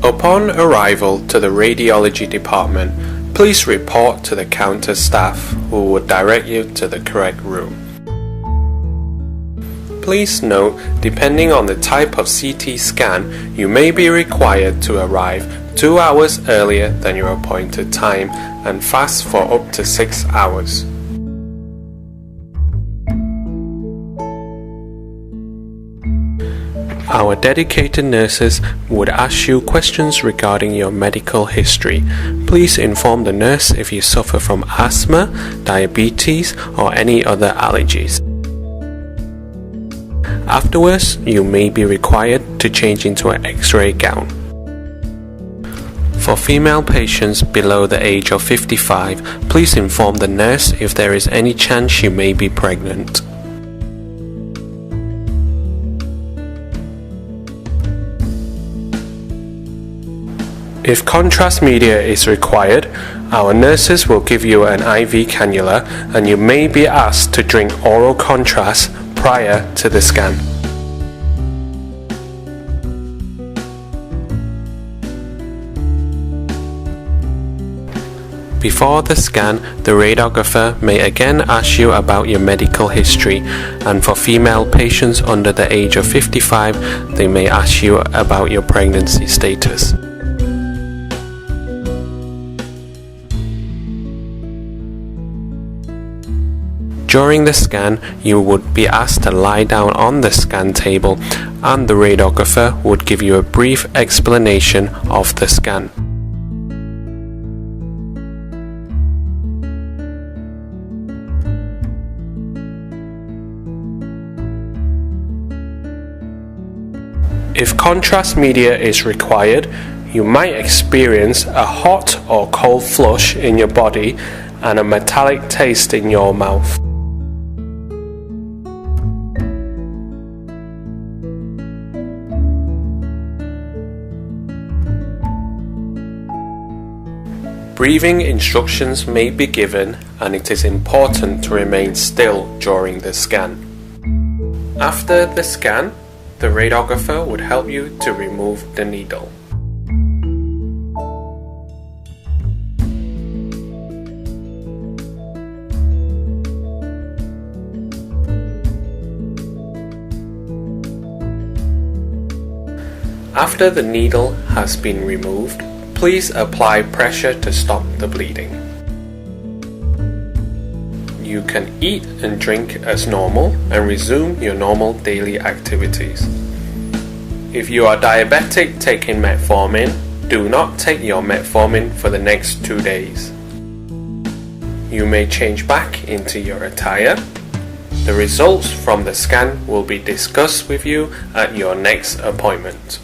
Upon arrival to the radiology department, please report to the counter staff who will direct you to the correct room. Please note, depending on the type of CT scan, you may be required to arrive 2 hours earlier than your appointed time and fast for up to 6 hours. Our dedicated nurses would ask you questions regarding your medical history. Please inform the nurse if you suffer from asthma, diabetes, or any other allergies. Afterwards, you may be required to change into an X-ray gown. For female patients below the age of 55, please inform the nurse if there is any chance you may be pregnant. If contrast media is required, our nurses will give you an IV cannula and you may be asked to drink oral contrast prior to the scan. Before the scan, the radiographer may again ask you about your medical history, and for female patients under the age of 55, they may ask you about your pregnancy status. During the scan, you would be asked to lie down on the scan table and the radiographer would give you a brief explanation of the scan. If contrast media is required, you might experience a hot or cold flush in your body and a metallic taste in your mouth. Breathing instructions may be given, and it is important to remain still during the scan. After the scan, the radiographer would help you to remove the needle. After the needle has been removed, please apply pressure to stop the bleeding. You can eat and drink as normal and resume your normal daily activities. If you are diabetic taking metformin, do not take your metformin for the next 2 days. You may change back into your attire. The results from the scan will be discussed with you at your next appointment.